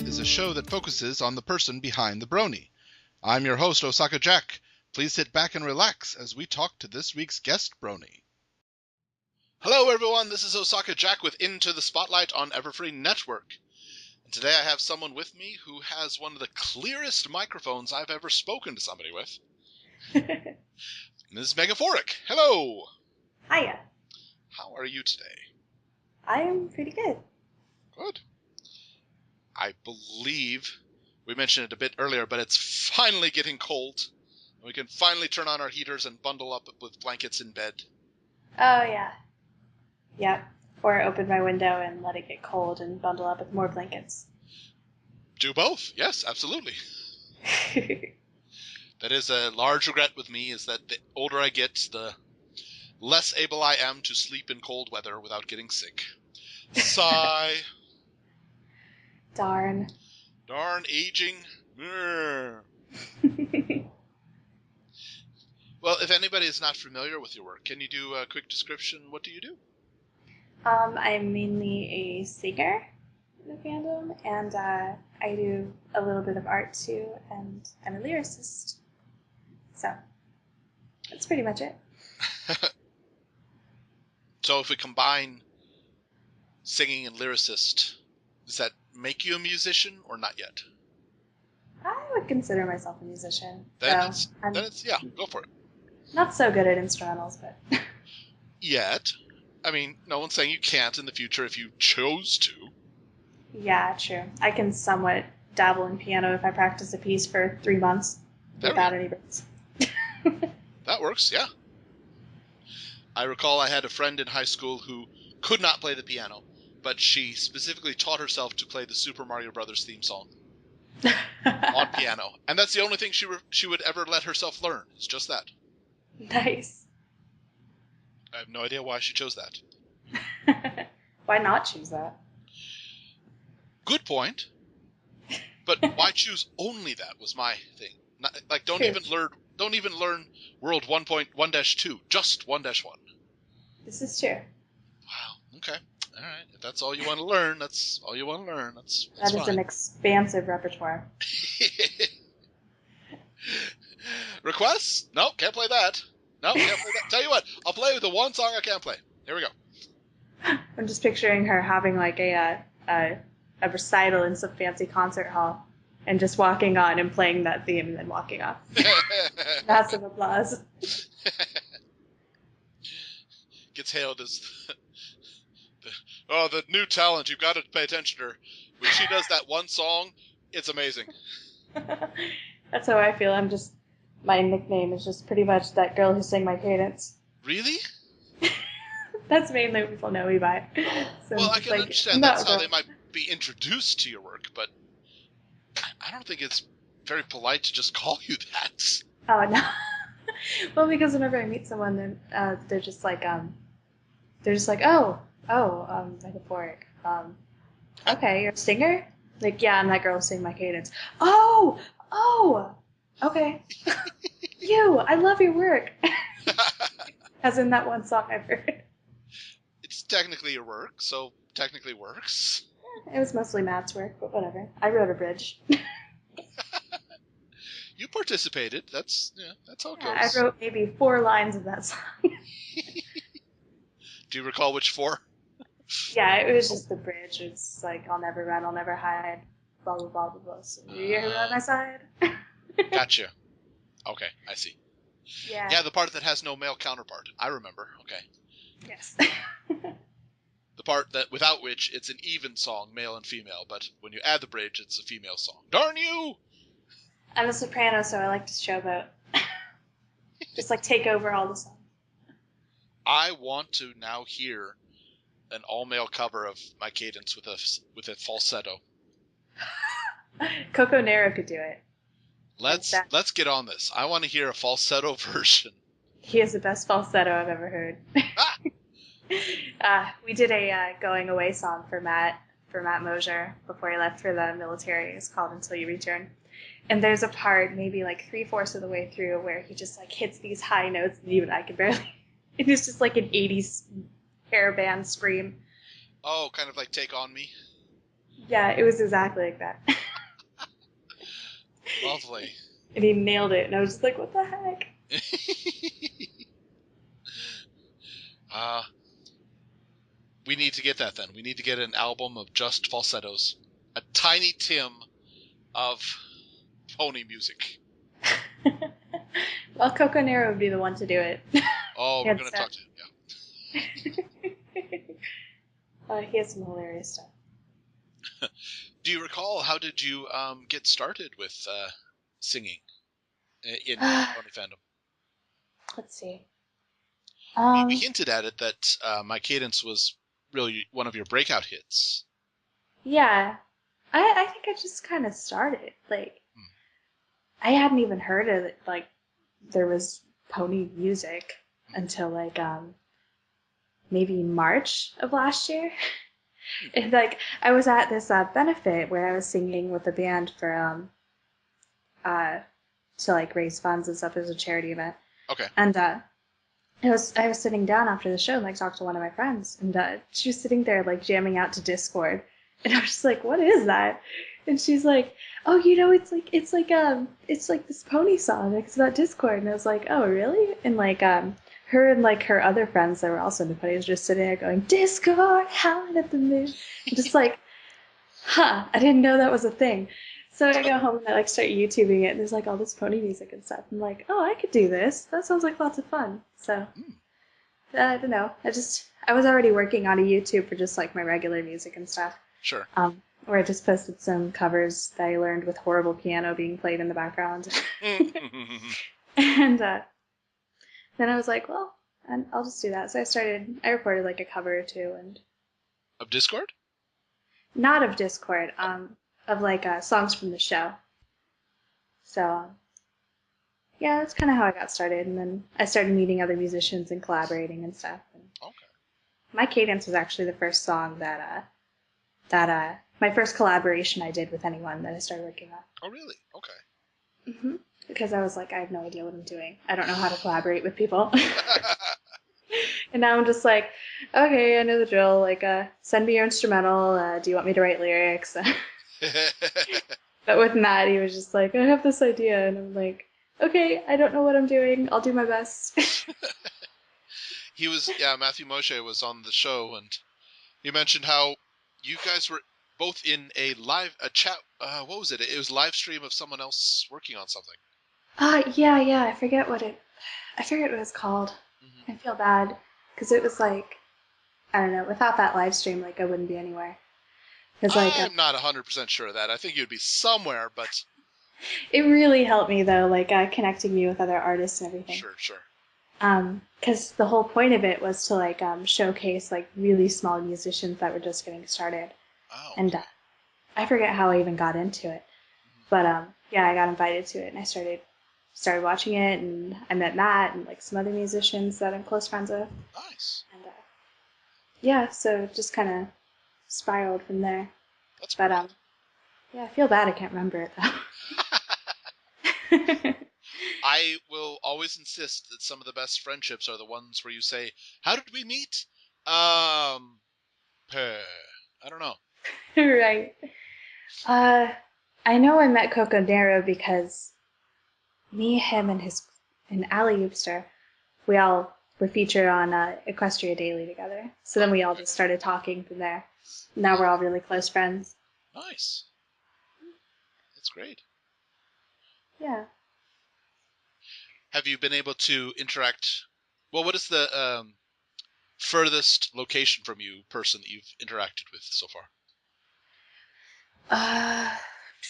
is a show that focuses on the person behind the Brony. I'm your host, Osaka Jack. Please sit back and relax as we talk to this week's guest, Brony. Hello, everyone. This is Osaka Jack with Into the Spotlight on Everfree Network. And today I have someone with me who has one of the clearest microphones I've ever spoken to somebody with. Ms. Megaphoric. Hello. Hiya. How are you today? I'm pretty good. Good. I believe we mentioned it a bit earlier, but it's finally getting cold. We can finally turn on our heaters and bundle up with blankets in bed. Oh, yeah. Yep. Or open my window and let it get cold and bundle up with more blankets. Do both. Yes, absolutely. That is a large regret with me, is that the older I get, the less able I am to sleep in cold weather without getting sick. Sigh. Darn. Darn aging. Well, if anybody is not familiar with your work, can you do a quick description? What do you do? I'm mainly a singer in the fandom, and I do a little bit of art too, and I'm a lyricist. So, that's pretty much it. So if we combine singing and lyricist, does that make you a musician or not yet? I would consider myself a musician. Then so it's yeah, go for it. Not so good at instrumentals, but... Yet. I mean, no one's saying you can't in the future if you chose to. Yeah, true. I can somewhat dabble in piano if I practice a piece for 3 months without any breaks. That works, yeah. I recall I had a friend in high school who could not play the piano, but she specifically taught herself to play the Super Mario Brothers theme song on piano. And that's the only thing she would ever let herself learn. It's just that. Nice. I have no idea why she chose that. Why not choose that? Good point. But why choose only that was my thing. Not, like, don't even learn World 1.1-2, just 1-1. This is true. Wow. Okay. All right. If that's all you want to learn, that's all you want to learn. That's that is fine. An expansive repertoire. Requests? No, can't play that. No, can't play that. Tell you what, I'll play the one song I can't play. Here we go. I'm just picturing her having like a recital in some fancy concert hall and just walking on and playing that theme and then walking off. Massive applause. Gets hailed as the new talent. You've got to pay attention to her. When she does that one song, it's amazing. That's how I feel. My nickname is just pretty much that girl who sang My Cadence. Really? That's mainly what people know me by. So well, I can understand that's how they might be introduced to your work, but I don't think it's very polite to just call you that. Oh, no. Well, because whenever I meet someone, they're just like, Megaphoric. Okay, you're a singer? Like, yeah, I'm that girl who sang My Cadence. Oh, okay. I love your work. As in that one song I've heard. It's technically your work, so technically works. It was mostly Matt's work, but whatever. I wrote a bridge. You participated. That's how it goes. I wrote maybe 4 lines of that song. Do you recall which 4? Yeah, it was just the bridge. It's like, I'll never run, I'll never hide, blah, blah, blah, blah, blah. So you're on my side? Gotcha. Okay, I see. Yeah. Yeah, the part that has no male counterpart. I remember. Okay. Yes. The part that without which it's an even song, male and female, but when you add the bridge, it's a female song. Darn you! I'm a soprano, so I like to showboat. Just like take over all the songs. I want to now hear an all-male cover of My Cadence with a falsetto. Coco Nero could do it. Let's get on this. I want to hear a falsetto version. He has the best falsetto I've ever heard. We did a going away song for Matt Mosier before he left for the military. It's called Until You Return. And there's a part, maybe like 3/4 of the way through, where he just like hits these high notes and even I can barely. It is just like an 80s hair band scream. Oh, kind of like Take On Me? Yeah, it was exactly like that. Lovely. And he nailed it, and I was just like, what the heck? We need to get that then. We need to get an album of just falsettos. A Tiny Tim of pony music. Well, Coco Nero would be the one to do it. Oh, we're going to talk to him, yeah. He has some hilarious stuff. Do you recall, how did you get started with singing in pony fandom? Let's see. We hinted at it that My Cadence was really one of your breakout hits. Yeah. I think I just kind of started. Like, I hadn't even heard of it. Like, there was pony music until, like, maybe March of last year. And, like, I was at this benefit where I was singing with a band for, to, like, raise funds and stuff. It was a charity event. Okay. And, I was sitting down after the show and, like, talked to one of my friends. And she was sitting there, like, jamming out to Discord. And I was just like, what is that? And she's like, oh, it's like this pony song. Like, it's about Discord. And I was like, oh, really? And, like, her and, like, her other friends that were also into ponies just sitting there going, Discord, howling at the moon. Just like, I didn't know that was a thing. So I go home and I, like, start YouTubing it. And there's, like, all this pony music and stuff. I'm like, oh, I could do this. That sounds like lots of fun. So, I don't know. I was already working on a YouTube for just, like, my regular music and stuff. Sure. Where I just posted some covers that I learned with horrible piano being played in the background. And then I was like, well, I'll just do that. So I recorded like a cover or two. And of Discord? Not of Discord, of like songs from the show. So, yeah, that's kind of how I got started. And then I started meeting other musicians and collaborating and stuff. And okay. My Cadence was actually the first song my first collaboration I did with anyone that I started working on. Oh, really? Okay. Mm-hmm. Because I was like, I have no idea what I'm doing. I don't know how to collaborate with people. And now I'm just like, okay, I know the drill. Like, send me your instrumental. Do you want me to write lyrics? But with Matt, he was just like, I have this idea. And I'm like, okay, I don't know what I'm doing. I'll do my best. Matthew Moshe was on the show, and he mentioned how you guys were both in a chat. What was it? It was a live stream of someone else working on something. Yeah. I forget what it was called. Mm-hmm. I feel bad because it was like, I don't know. Without that live stream, like I wouldn't be anywhere. I'm not 100% sure of that. I think you'd be somewhere, but it really helped me though, like connecting me with other artists and everything. Sure. Because the whole point of it was to like showcase like really small musicians that were just getting started. Oh. And I forget how I even got into it, but I got invited to it and I started watching it, and I met Matt and like some other musicians that I'm close friends with. Nice. And so it just kind of spiraled from there. That's great. But I feel bad I can't remember it though. I will always insist that some of the best friendships are the ones where you say, how did we meet? I don't know. Right. I know I met Coco Nero because me, him, and Ali Hoopster, we all were featured on Equestria Daily together. So then we all just started talking from there. Now we're all really close friends. Nice. That's great. Yeah. Have you been able to interact? Well, what is the furthest location from you person that you've interacted with so far?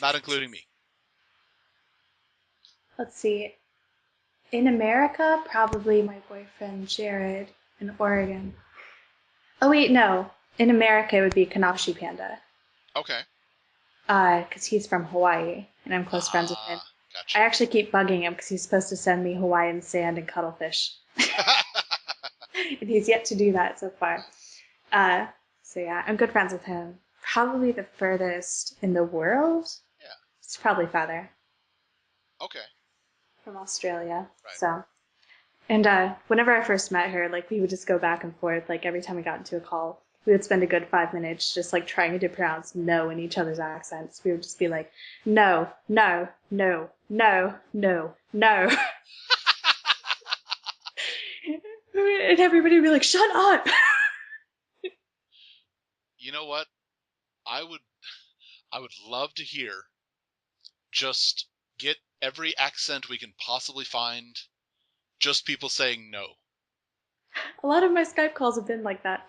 Not including me. Let's see. In America, probably my boyfriend Jared in Oregon. Oh wait, no. In America, it would be Kanashi Panda. Okay. Because he's from Hawaii, and I'm close friends with him. Gotcha. I actually keep bugging him because he's supposed to send me Hawaiian sand and cuttlefish. And he's yet to do that so far. So yeah, I'm good friends with him. Probably the furthest in the world. Yeah. It's probably Feather. Okay. From Australia. Right. So, and whenever I first met her, like we would just go back and forth. Like every time we got into a call, we would spend a good 5 minutes just like trying to pronounce no in each other's accents. We would just be like, no, no, no, no, no, no. And everybody would be like, shut up. You know what? I would love to hear just get every accent we can possibly find, just people saying no. A lot of my Skype calls have been like that.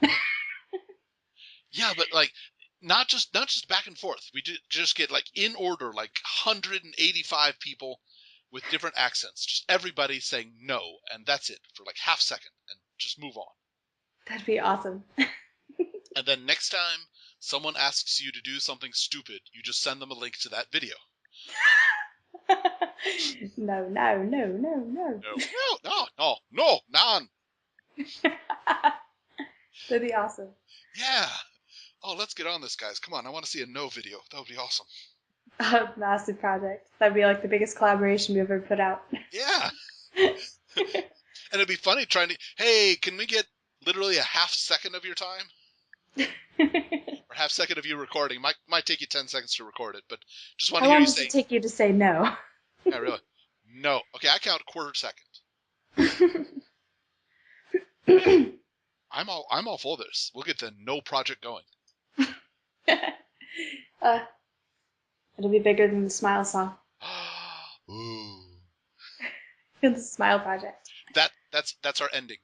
Yeah, but like not just back and forth. We just get like in order, like 185 people with different accents, just everybody saying no, and that's it for like half second, and just move on. That'd be awesome. And then next time someone asks you to do something stupid, you just send them a link to that video. No, no, no, no, no. No, none. That'd be awesome. Yeah. Oh, let's get on this, guys. Come on, I want to see a no video. That would be awesome. A massive project. That'd be like the biggest collaboration we've ever put out. Yeah. And it'd be funny trying to, hey, can we get literally a half second of your time? Or half second of you recording. Might take you 10 seconds to record it, but just want to How hear long you does say. it take you to say no? Yeah, really. No. Okay, I count a quarter second. I'm all for this. We'll get the no project going. It'll be bigger than the Smile song. Ooh. The Smile project. That's our ending.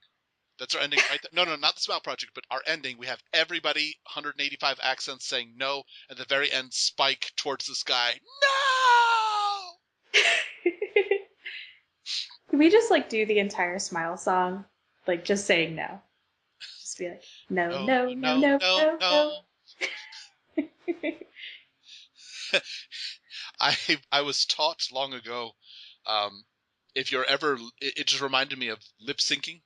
That's our ending right there. No, not the Smile Project, but our ending. We have everybody, 185 accents saying no, at the very end, spike towards the sky. No! Can we just like do the entire Smile song? Like just saying no. Just be like, no, no, no, no, no, no. I was taught long ago, if you're ever, it just reminded me of lip syncing.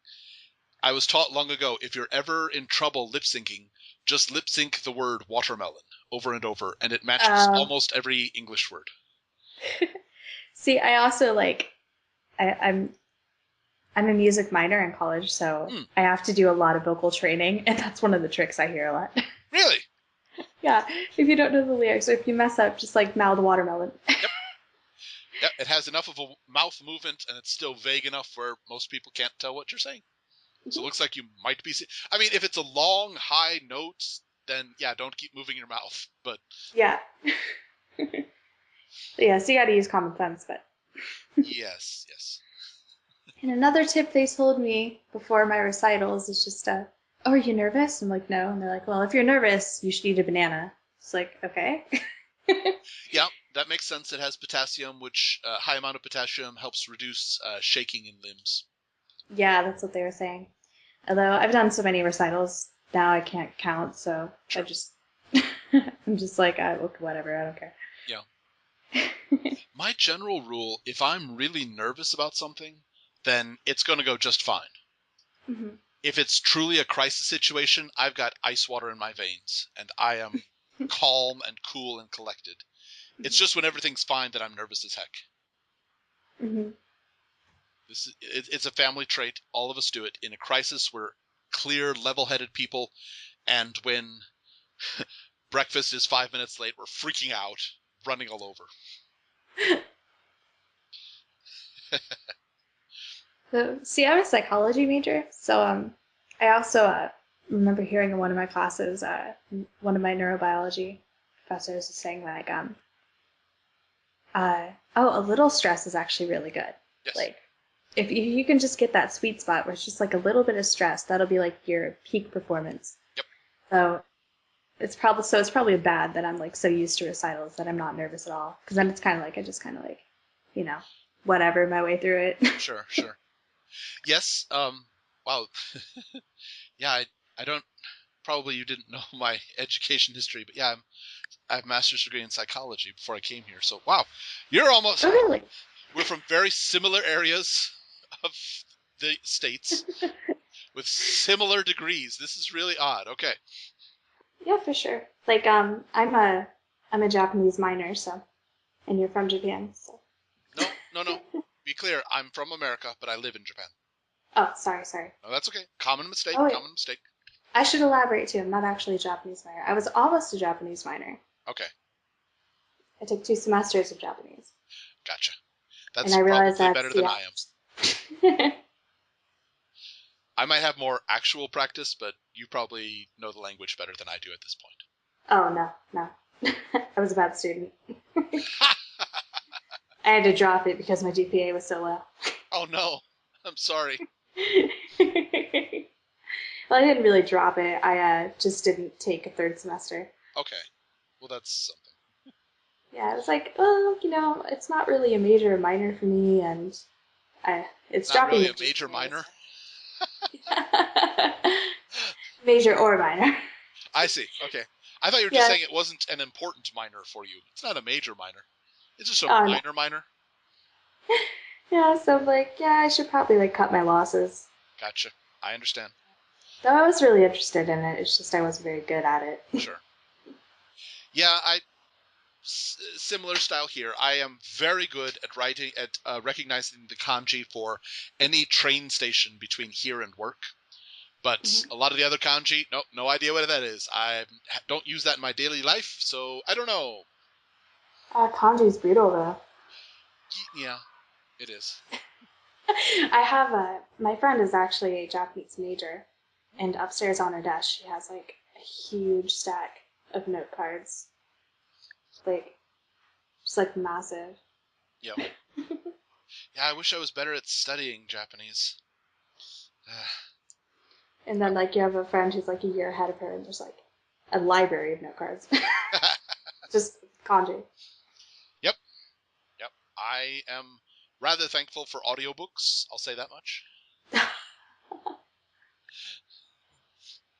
I was taught long ago, if you're ever in trouble lip syncing, just lip sync the word watermelon over and over, and it matches almost every English word. See, I also like, I'm a music minor in college, so I have to do a lot of vocal training, and that's one of the tricks I hear a lot. Really? Yeah, if you don't know the lyrics, or if you mess up, just like mouth watermelon. Yep, it has enough of a mouth movement, and it's still vague enough where most people can't tell what you're saying. So it looks like you might be. I mean, if it's a long, high note, then yeah, don't keep moving your mouth. But yeah, yeah. So you got to use common sense, but yes. And another tip they told me before my recitals is just, oh, are you nervous? I'm like, no. And they're like, well, if you're nervous, you should eat a banana. It's like, okay. Yeah, that makes sense. It has potassium, which high amount of potassium helps reduce shaking in limbs. Yeah, that's what they were saying. Although I've done so many recitals now, I can't count. So sure. I'm just like, whatever. I don't care. Yeah. My general rule, if I'm really nervous about something, then it's going to go just fine. Mm-hmm. If it's truly a crisis situation, I've got ice water in my veins, and I am calm and cool and collected. Mm-hmm. It's just when everything's fine that I'm nervous as heck. Mm-hmm. It's a family trait. All of us do it. In a crisis, we're clear, level-headed people, and when breakfast is 5 minutes late, we're freaking out, running all over. So, see, I'm a psychology major, so I also remember hearing in one of my classes, one of my neurobiology professors was saying like, a little stress is actually really good. Yes. Like, if you can just get that sweet spot where it's just like a little bit of stress, that'll be like your peak performance. Yep. So it's probably bad that I'm like so used to recitals that I'm not nervous at all, because then it's kind of like I just kind of like, whatever my way through it. Sure. Yes. Wow. Yeah. I don't. Probably you didn't know my education history, but yeah, I have a master's degree in psychology before I came here. So wow, you're almost. Oh, really? We're from very similar areas of the states with similar degrees. This is really odd. Okay. Yeah, for sure. Like, I'm a Japanese minor, so, and you're from Japan, so. No. Be clear, I'm from America, but I live in Japan. Oh, sorry. No, that's okay. Common mistake. Oh, yeah. Common mistake. I should elaborate too. I'm not actually a Japanese minor. I was almost a Japanese minor. Okay, I took 2 semesters of Japanese. gotcha. And That's I realized probably that's better than I am. I might have more actual practice, but you probably know the language better than I do at this point. Oh, no. I was a bad student. I had to drop it because my GPA was so low. Oh no, I'm sorry. Well, I didn't really drop it. I just didn't take a 3rd semester. Okay, well that's something. Yeah, I was like, well, it's not really a major or minor for me, and it's Not dropping really the a major GPA, minor? so. Major or minor. I see, okay. I thought you were just Yeah. saying it wasn't an important minor for you. It's not a major minor. It's just a Oh, minor minor. Yeah, so I'm like, yeah, I should probably cut my losses. Gotcha. I understand. Though I was really interested in it, it's just I wasn't very good at it. Sure. Yeah, similar style here. I am very good at writing, at recognizing the kanji for any train station between here and work. But a lot of the other kanji, nope, no idea what that is. I don't use that in my daily life, so I don't know. Kanji's brutal, though. Yeah, it is. I have my friend is actually a Japanese major, and upstairs on her desk she has a huge stack of note cards, just massive. Yep. Yeah, I wish I was better at studying Japanese. And then you have a friend who's a year ahead of her, and there's a library of note cards, just kanji. Yep. I am rather thankful for audiobooks. I'll say that much.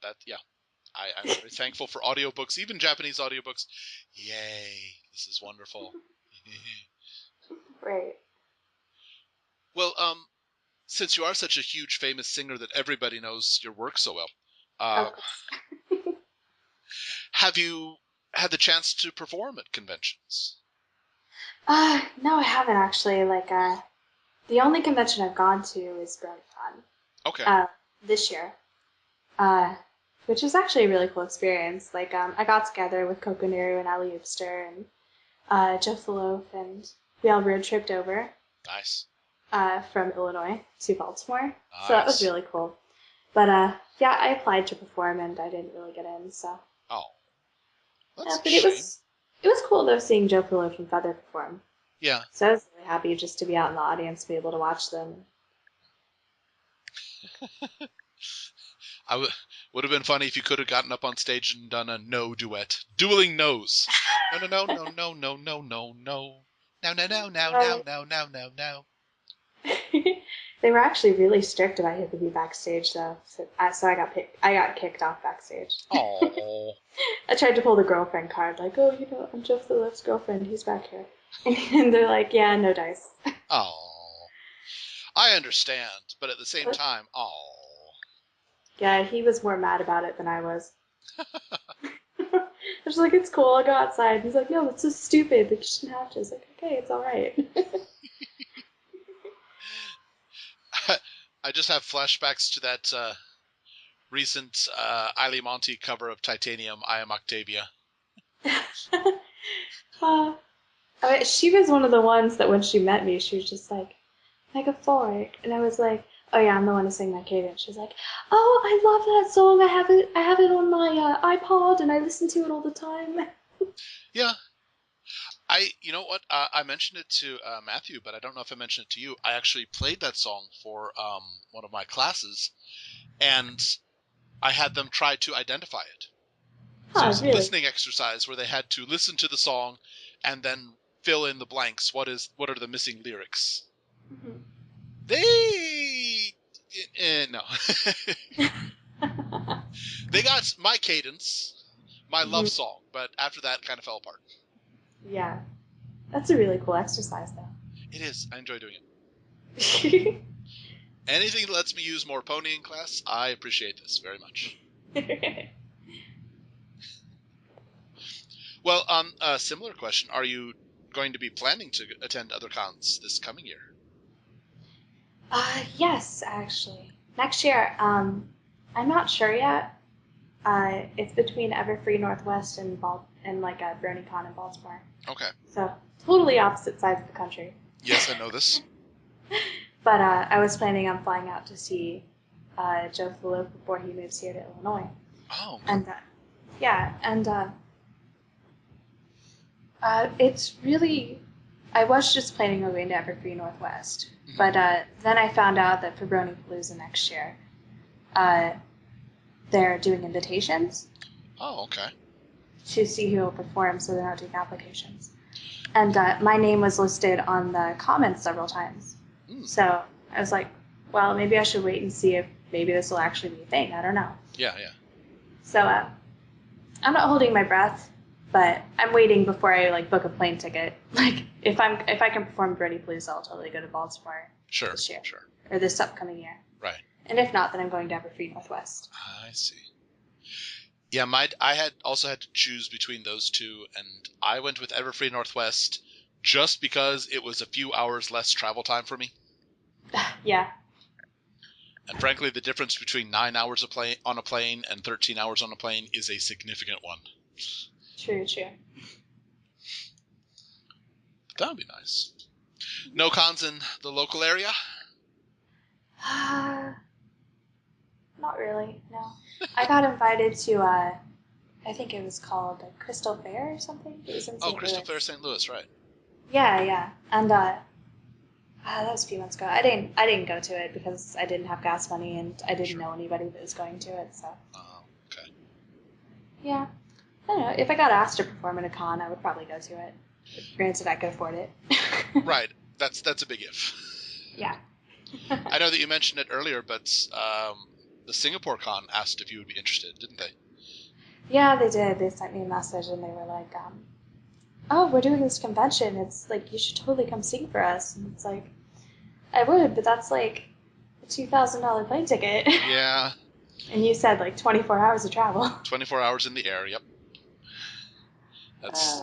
I'm very thankful for audiobooks, even Japanese audiobooks. Yay, this is wonderful. Right. Well, since you are such a huge famous singer that everybody knows your work so well, Of course. have you had the chance to perform at conventions? No, I haven't actually. The only convention I've gone to is BronyCon. Okay. This year. Which was actually a really cool experience. I got together with Kokonaru and Ali Oopster and Joe Loaf, and we all road tripped over. Nice. From Illinois to Baltimore. Nice. So that was really cool. But yeah, I applied to perform and I didn't really get in. So. Oh. That's but it was cool though seeing Joe Loaf and Feather perform. Yeah. So I was really happy just to be out in the audience, be able to watch them. Would have been funny if you could have gotten up on stage and done a no duet. Dueling no's. No. They were actually really strict about you to be backstage, though. So I got kicked off backstage. Oh. I tried to pull the girlfriend card, I'm Joe Phillips' girlfriend. He's back here, and they're like, yeah, no dice. Oh. I understand, but at the same time, oh. Yeah, he was more mad about it than I was. I was like, it's cool, I'll go outside. He's like, no, that's so stupid. You shouldn't have to. I was like, okay, it's all right. I just have flashbacks to that recent Eiley Monty cover of Titanium, I Am Octavia. She was one of the ones that when she met me, she was just like, Megaphoric. And I was like, oh yeah, I'm the one who sang My Cadence. She's like, oh, I love that song. I have it on my iPod and I listen to it all the time. Yeah. You know what? I mentioned it to Matthew, but I don't know if I mentioned it to you. I actually played that song for one of my classes, and I had them try to identify it. So it was a listening exercise where they had to listen to the song and then fill in the blanks. What are the missing lyrics? Mm-hmm. No. They got My Cadence, my love song, but after that, it kind of fell apart. Yeah. That's a really cool exercise, though. It is. I enjoy doing it. Anything that lets me use more pony in class, I appreciate this very much. Well, a similar question. Are you going to be planning to attend other cons this coming year? Yes, actually. Next year. I'm not sure yet. It's between Everfree Northwest and like a BronyCon in Baltimore. Okay. So totally opposite sides of the country. Yes, I know this. But I was planning on flying out to see Joe Philip before he moves here to Illinois. Oh. And it's really. I was just planning on going to Everfree Northwest, but then I found out that for Brony Palooza next year, they're doing invitations. Oh, okay. To see who will perform, so they're not doing applications. And my name was listed on the comments several times. So I was like, well, maybe I should wait and see if maybe this will actually be a thing. I don't know. Yeah. So I'm not holding my breath, but I'm waiting before I like book a plane ticket. Like if I can perform Brony Palooza, I'll totally go to Baltimore this year. Sure. Or this upcoming year. Right. And if not, then I'm going to Everfree Northwest. I see. Yeah, I had to choose between those two, and I went with Everfree Northwest just because it was a few hours less travel time for me. Yeah. And frankly, the difference between 9 hours on a plane and 13 hours on a plane is a significant one. True. That would be nice. No cons in the local area? Not really, no. I got invited to, I think it was called Crystal Fair or something. It was in St. Crystal Louis. Fair, St. Louis, right. Yeah. And that was a few months ago. I didn't go to it because I didn't have gas money and I didn't know anybody that was going to it, so. Oh, okay. Yeah. I don't know. If I got asked to perform at a con, I would probably go to it. Granted, I could afford it. Right. That's a big if. Yeah. I know that you mentioned it earlier, but the Singapore con asked if you would be interested, didn't they? Yeah, they did. They sent me a message and they were like, oh, we're doing this convention. It's like, you should totally come sing for us. And it's like, I would, but that's like a $2,000 plane ticket. Yeah. And you said like 24 hours of travel. 24 hours in the air, yep. That's.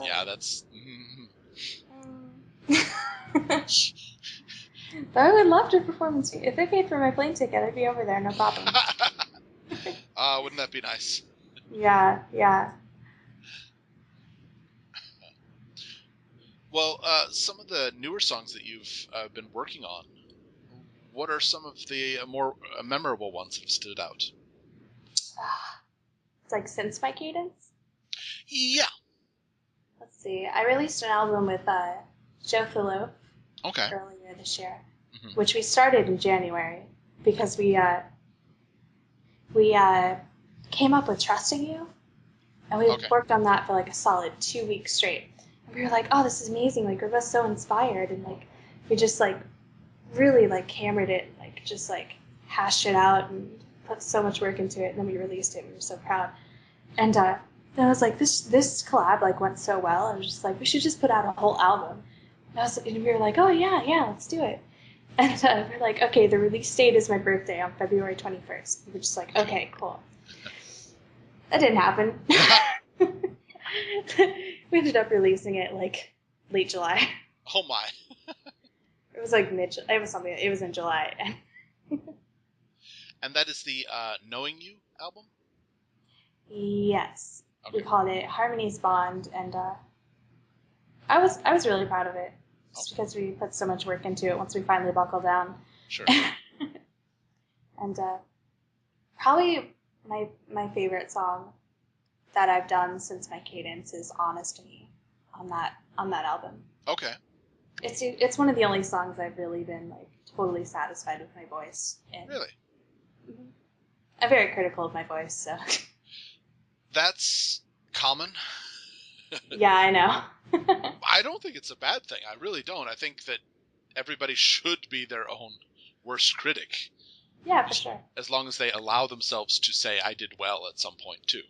But I would love to perform. If they paid for my plane ticket, I'd be over there, no problem. Wouldn't that be nice? Yeah. Well, some of the newer songs that you've been working on, what are some of the more memorable ones that have stood out? It's like since My Cadence? Yeah. Let's see. I released an album with Joe Philip earlier this year, which we started in January because we came up with Trusting You, and we worked on that for like a solid 2 weeks straight. And we were like, oh, this is amazing. Like, we're both so inspired. And like, we just like really like hammered it, like just like hashed it out and put so much work into it. And then we released it. We were so proud. And then I was like, this collab like went so well. I was just like, we should just put out a whole album. And we were like, oh yeah, let's do it. And we're like, okay, the release date is my birthday on February 21st. We're just like, okay, cool. That didn't happen. We ended up releasing it like late July. Oh my. It was like it was in July. And that is the Knowing You album? Yes. Okay. We called it Harmony's Bond, and I was really proud of it. Just because we put so much work into it once we finally buckled down. Sure. And probably my favorite song that I've done since My Cadence is Honest Me on that album. Okay. It's one of the only songs I've really been like totally satisfied with my voice in. Really? Mm-hmm. I'm very critical of my voice, so. That's common. Yeah, I know. I don't think it's a bad thing. I really don't. I think that everybody should be their own worst critic. Yeah, for sure. As long as they allow themselves to say, I did well at some point, too.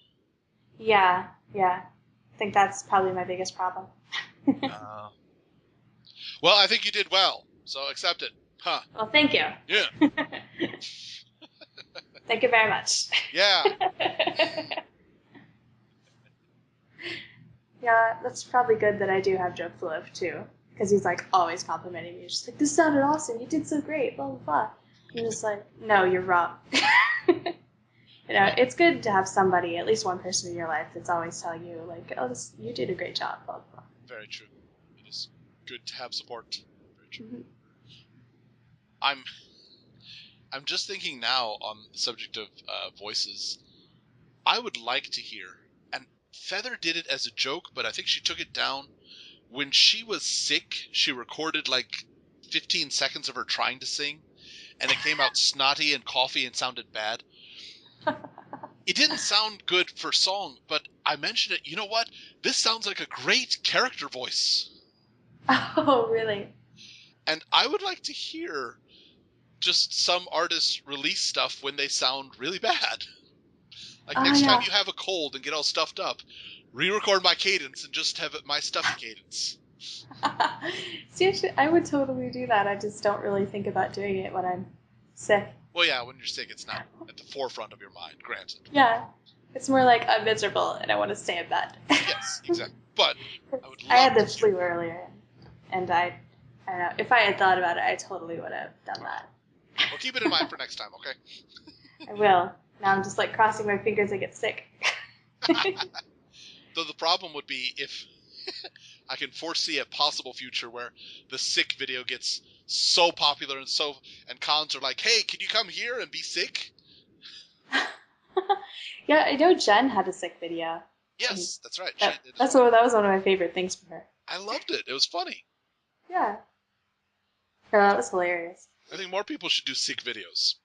Yeah. I think that's probably my biggest problem. Well, I think you did well, so accept it. Huh. Well, thank you. Yeah. Thank you very much. Yeah. Yeah, that's probably good that I do have Joe Philip, too. Because he's, like, always complimenting me. He's just like, this sounded awesome. You did so great, blah, blah, blah. I'm just like, no, you're wrong. It's good to have somebody, at least one person in your life, that's always telling you, like, oh, you did a great job, blah, blah, blah. Very true. It is good to have support. Very true. Mm-hmm. I'm just thinking now on the subject of voices. I would like to hear, and Feather did it as a joke, but I think she took it down. When she was sick, she recorded like 15 seconds of her trying to sing, and it came out snotty and coughy and sounded bad. It didn't sound good for song, but I mentioned it. You know what? This sounds like a great character voice. Oh, really? And I would like to hear just some artists release stuff when they sound really bad. Like next time you have a cold and get all stuffed up, re-record My Cadence and just have it my stuffy cadence. See, actually, I would totally do that. I just don't really think about doing it when I'm sick. Well, yeah, when you're sick, it's not at the forefront of your mind, granted. Yeah. It's more like I'm miserable and I want to stay in bed. Yes, exactly. But I had the flu earlier, and I don't know. If I had thought about it, I totally would have done that. Well, keep it in mind for next time, okay? I will. Now I'm just like crossing my fingers I get sick. Though the problem would be if I can foresee a possible future where the sick video gets so popular and cons are like, hey, can you come here and be sick? Yeah, I know Jen had a sick video. Yes, that's right. That, She did that was one of my favorite things from her. I loved it. It was funny. Yeah. Oh, that was hilarious. I think more people should do sick videos.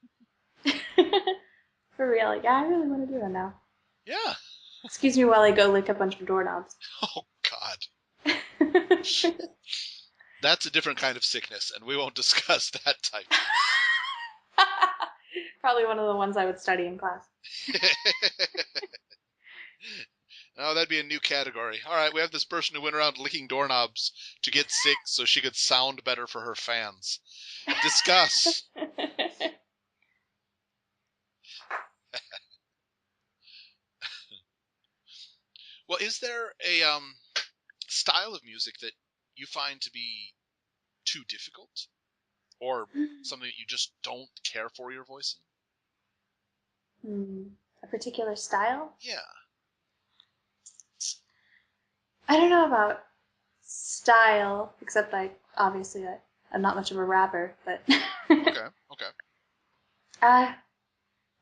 For real. Yeah, I really want to do that now. Yeah. Excuse me while I go lick a bunch of doorknobs. Oh, God. That's a different kind of sickness, and we won't discuss that type. Probably one of the ones I would study in class. Oh, that'd be a new category. All right, we have this person who went around licking doorknobs to get sick so she could sound better for her fans. Discuss. Well, is there a style of music that you find to be too difficult? Or something that you just don't care for your voice in? A particular style? Yeah. I don't know about style, except obviously I'm not much of a rapper, but Okay.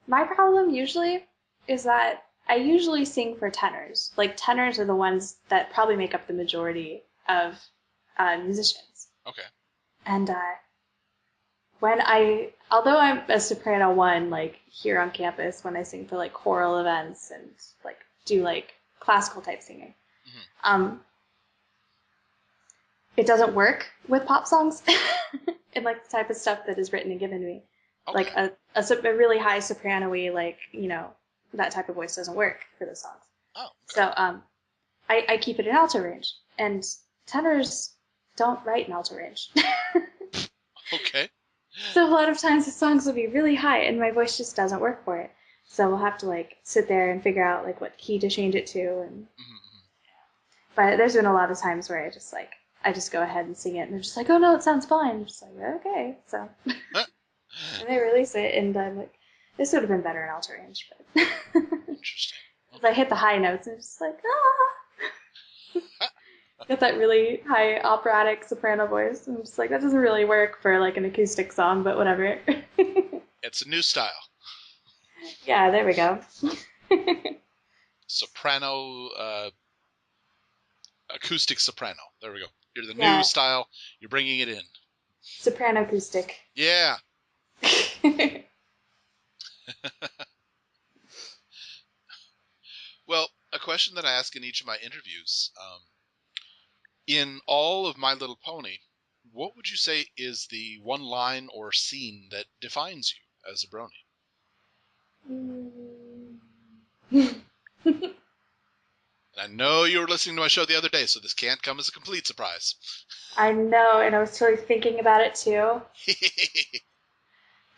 My problem usually is that I usually sing for tenors. Like tenors are the ones that probably make up the majority of musicians. Okay. And although I'm a soprano one, like here on campus, when I sing for like choral events and like do like classical type singing, it doesn't work with pop songs and like the type of stuff that is written and given to me. Okay. Like a really high soprano-y, like, that type of voice doesn't work for the songs. Oh, okay. So I keep it in alto range, and tenors don't write in alto range. Okay. So a lot of times the songs will be really high, and my voice just doesn't work for it. So we'll have to like sit there and figure out like what key to change it to, and but there's been a lot of times where I just go ahead and sing it, and they're just like, oh no, it sounds fine. I'm just like, okay, so. And they release it, and I'm like, this would have been better in alto range, but. Interesting. I hit the high notes, and it's just like, Got that really high operatic soprano voice. I'm just like, that doesn't really work for like an acoustic song, but whatever. It's a new style. Yeah, there we go. Soprano, acoustic soprano. There we go. You're the new style. You're bringing it in. Soprano acoustic. Yeah. Well, a question that I ask in each of my interviews, in all of My Little Pony, what would you say is the one line or scene that defines you as a brony? And I know you were listening to my show the other day, so this can't come as a complete surprise. I know, and I was totally thinking about it too.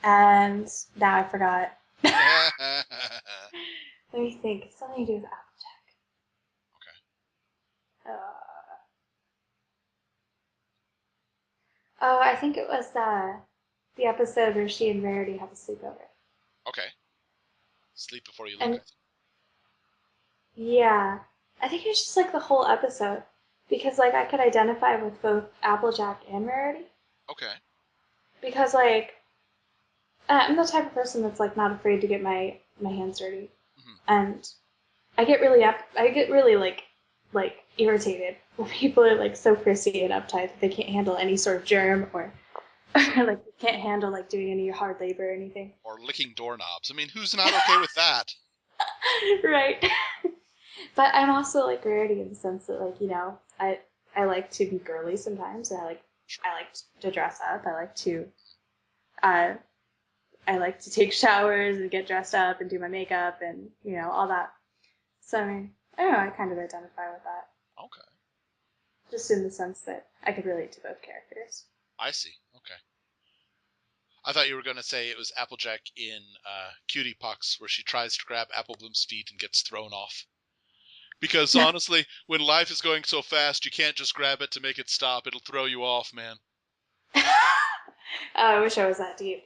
And now I forgot. Let me think. It's something to do with Applejack. Okay. Oh, I think it was the episode where she and Rarity have a sleepover. Okay. Sleep before you look. And yeah, I think it's just like the whole episode because like I could identify with both Applejack and Rarity Okay. because like I'm the type of person that's like not afraid to get my hands dirty, and I get really like irritated when people are like so prissy and uptight that they can't handle any sort of germ or like they can't handle like doing any hard labor or anything. Or licking doorknobs. I mean, who's not okay with that? Right. But I'm also like Rarity in the sense that like, you know, I like to be girly sometimes and I like to dress up. Uh I like to take showers and get dressed up and do my makeup and, you know, all that. So I mean, I don't know, I kind of identify with that. Okay. Just in the sense that I could relate to both characters. I see. Okay. I thought you were going to say it was Applejack in Cutie Pucks, where she tries to grab Applebloom's feet and gets thrown off. Because honestly, when life is going so fast, you can't just grab it to make it stop. It'll throw you off, man. I wish I was that deep.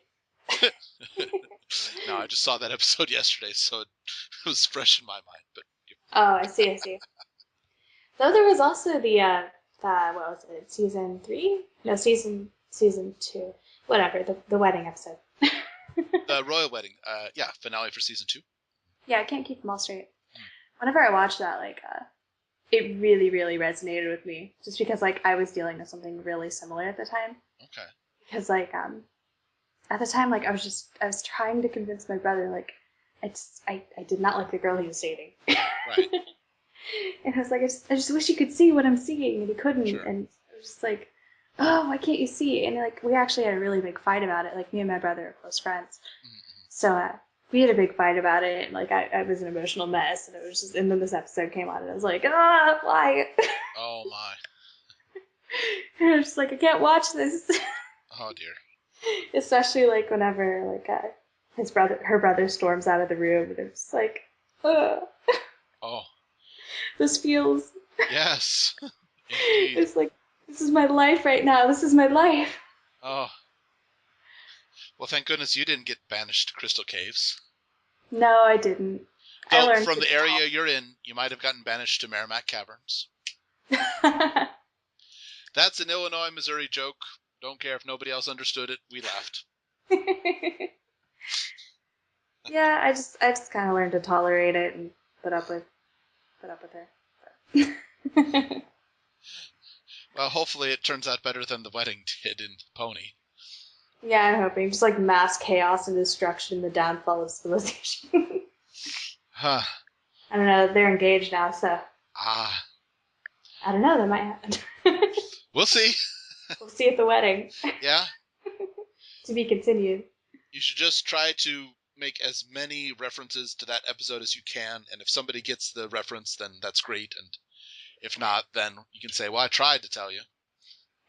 No, I just saw that episode yesterday, so it was fresh in my mind. But Oh, I see. Though there was also the what was it? Season 3? No, season 2. Whatever, the wedding episode. the royal wedding, yeah, finale for season 2. Yeah, I can't keep them all straight. Whenever I watched that, like, it really, really resonated with me, just because like I was dealing with something really similar at the time. Okay. Because like at the time, like I was trying to convince my brother like I did not like the girl he was dating. Right. And I was like, I just wish you could see what I'm seeing, and he couldn't. Sure. And I was just like, oh, why can't you see? And like, we actually had a really big fight about it. Like, me and my brother are close friends, so we had a big fight about it. And like, I was an emotional mess, and it was just. And then this episode came on, and I was like, ah, why? Oh my. And I was just like, I can't watch this. Oh dear. Especially like whenever like her brother storms out of the room, and it's like, ugh. Oh. This feels. Yes. Indeed. It's like, this is my life right now. This is my life. Oh. Well, thank goodness you didn't get banished to Crystal Caves. No, I didn't. Though, I learned from the area you're in, you might have gotten banished to Merrimack Caverns. That's an Illinois, Missouri joke. Don't care if nobody else understood it. We laughed. Yeah, I just kind of learned to tolerate it and put up with her. Well, hopefully it turns out better than the wedding did in Pony. Yeah, I'm hoping. Just like mass chaos and destruction, the downfall of civilization. Huh. I don't know. They're engaged now, so. Ah. I don't know. That might happen. We'll see. We'll see at the wedding. Yeah. To be continued. You should just try to make as many references to that episode as you can, and if somebody gets the reference, then that's great, and if not, then you can say, well, I tried to tell you.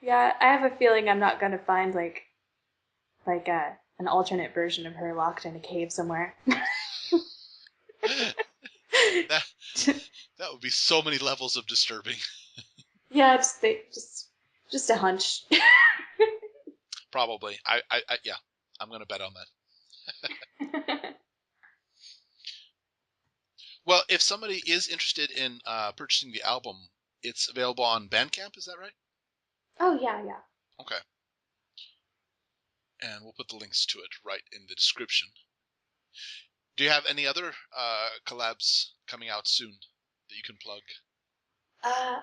Yeah, I have a feeling I'm not gonna find like an alternate version of her locked in a cave somewhere. That would be so many levels of disturbing. Yeah, just a hunch. Probably. Yeah, I'm gonna bet on that. Well, if somebody is interested in purchasing the album, it's available on Bandcamp. Is that right? Oh yeah. Okay. And we'll put the links to it right in the description. Do you have any other collabs coming out soon that you can plug?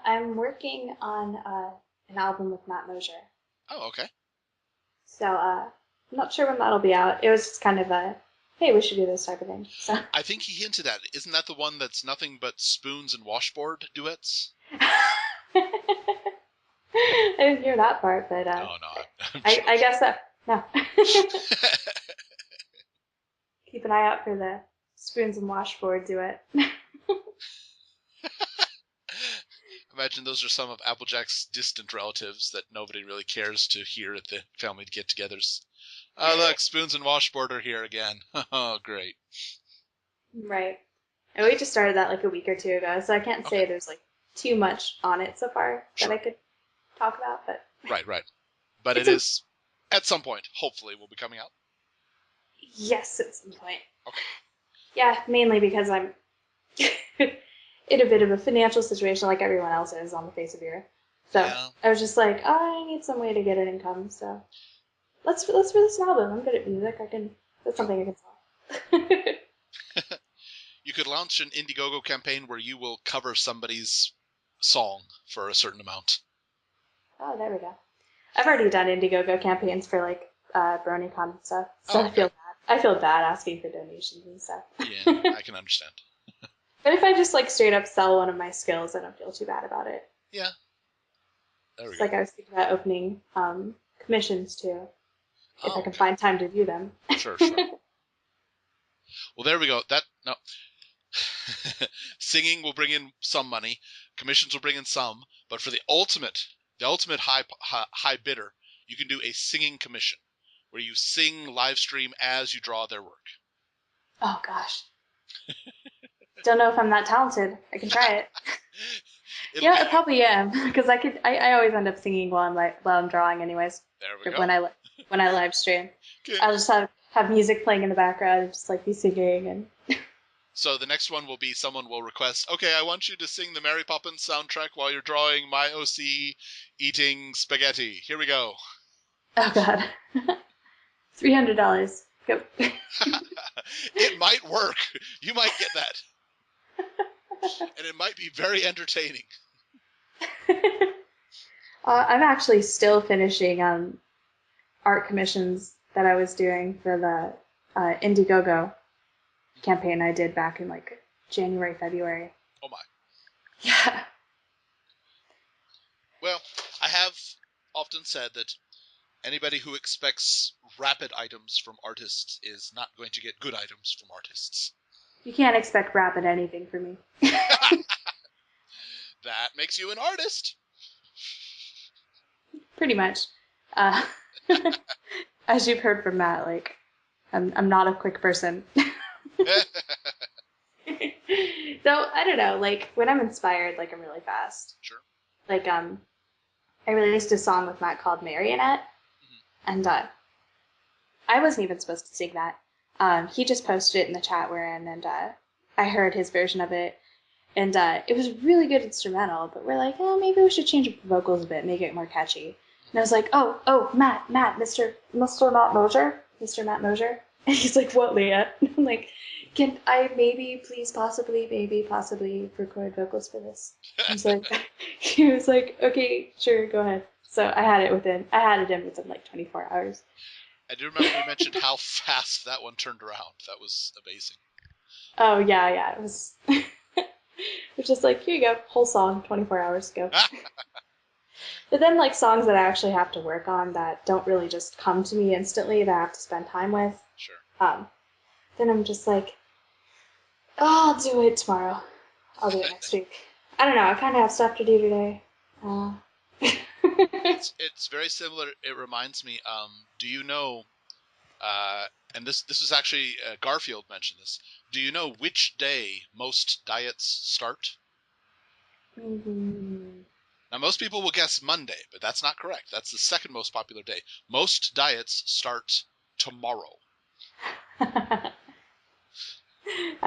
I'm working on an album with Matt Mosier. Oh, okay. So I'm not sure when that'll be out. It was just kind of a, hey, we should do this type of thing. So I think he hinted at it. Isn't that the one that's nothing but spoons and washboard duets? I didn't hear that part, but Oh no, I guess that no. Keep an eye out for the spoons and washboard duet. Imagine those are some of Applejack's distant relatives that nobody really cares to hear at the family get-togethers. Oh, look, spoons and washboard are here again. Oh, great. Right. And we just started that like a week or two ago, so I can't say there's like too much on it so far that I could talk about, but Right. But it is, at some point, hopefully, will be coming out. Yes, at some point. Okay. Yeah, mainly because I'm in a bit of a financial situation like everyone else is on the face of the earth. So Yeah. I was just like, oh, I need some way to get an income. So let's release an album. I'm good at music. That's something I can sell. You could launch an Indiegogo campaign where you will cover somebody's song for a certain amount. Oh, there we go. I've already done Indiegogo campaigns for like BronyCon and stuff, so Oh, okay. I feel bad asking for donations and stuff. Yeah, I can understand. But if I just like straight up sell one of my skills, I don't feel too bad about it. Yeah. There we It's go. like I was thinking about opening commissions too, if I can Okay. find time to do them. Sure. Well, there we go. No. Singing will bring in some money. Commissions will bring in some. But for the ultimate high bidder, you can do a singing commission where you sing live stream as you draw their work. Oh gosh. Don't know if I'm that talented. I can try it. Yeah, I probably am because I always end up singing while I'm drawing, anyways. There we go. When I live stream, Okay. I'll just have music playing in the background and just like be singing and. So the next one will be someone will request, okay, I want you to sing the Mary Poppins soundtrack while you're drawing my OC eating spaghetti. Here we go. Oh God. $300. Go. It might work. You might get that. And it might be very entertaining. I'm actually still finishing art commissions that I was doing for the Indiegogo campaign I did back in like January, February. Oh my. Yeah. Well, I have often said that anybody who expects rapid items from artists is not going to get good items from artists. You can't expect rapid anything from me. That makes you an artist. Pretty much. As you've heard from Matt, like I'm not a quick person. So I don't know, like when I'm inspired, like I'm really fast. Sure. Like I released a song with Matt called Marionette, and I wasn't even supposed to sing that. He just posted it in the chat we're in, and I heard his version of it, and it was really good instrumental. But we're like, oh, maybe we should change up the vocals a bit, make it more catchy. And I was like, oh, Matt, Mr. Matt Mosier. And he's like, what, Leah? And I'm like, can I please, possibly record vocals for this? He was like, okay, sure, go ahead. So I had it in within like 24 hours. I do remember you mentioned how fast that one turned around. That was amazing. Oh yeah, it was. It's just like, here you go, whole song, 24 hours ago. But then like songs that I actually have to work on that don't really just come to me instantly, that I have to spend time with. Sure. Then I'm just like, oh, I'll do it tomorrow. I'll do it next week. I don't know. I kind of have stuff to do today. It's very similar. It reminds me. Do you know? And this is actually Garfield mentioned this. Do you know which day most diets start? Mm-hmm. Now, most people will guess Monday, but that's not correct. That's the second most popular day. Most diets start tomorrow. I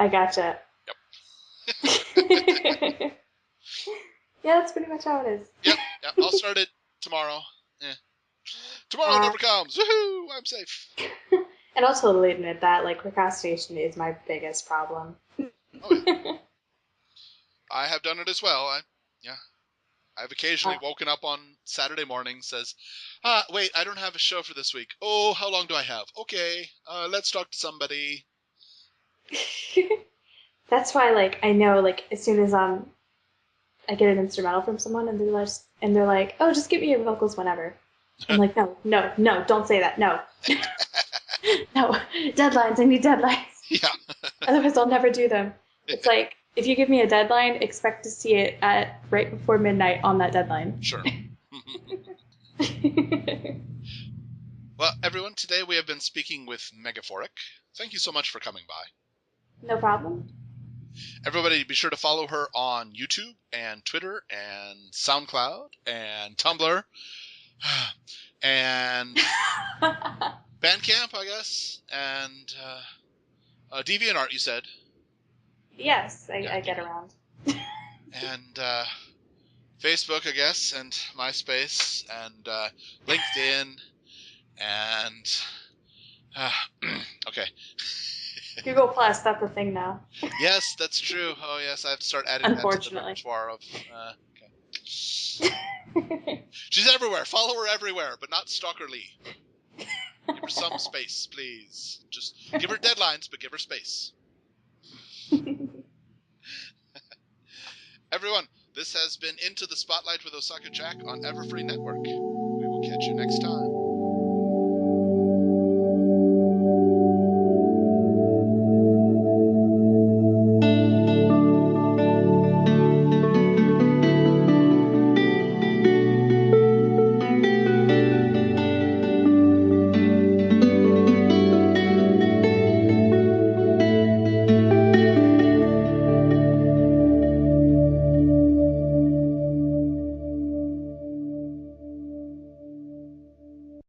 gotcha. Yep. Yeah, that's pretty much how it is. Yep. I'll start it tomorrow. Tomorrow never comes. Woohoo! I'm safe. And I'll totally admit that, like, procrastination is my biggest problem. Oh, yeah. I have done it as well. I've occasionally woken up on Saturday morning, says, wait, I don't have a show for this week. Oh, how long do I have? Okay, let's talk to somebody. That's why, like, I know, like, as soon as I get an instrumental from someone and they're like, oh, just give me your vocals whenever. I'm like, no, don't say that, no. No, deadlines, I need deadlines. Yeah. Otherwise I'll never do them. It's like, if you give me a deadline, expect to see it at right before midnight on that deadline. Sure. Well, everyone, today we have been speaking with Megaphoric. Thank you so much for coming by. No problem. Everybody, be sure to follow her on YouTube and Twitter and SoundCloud and Tumblr and Bandcamp, I guess. And DeviantArt, you said. Yes, Yeah, I get around. And Facebook, I guess, and MySpace, and LinkedIn, and okay. Google Plus, that's a thing now. Yes, that's true. Oh yes, I have to start adding that to the Unfortunately. repertoire of. Okay. She's everywhere. Follow her everywhere, but not Stalker Lee. Give her some space, please. Just give her deadlines, but give her space. Everyone, this has been Into the Spotlight with Osaka Jack on Everfree Network. We will catch you next time.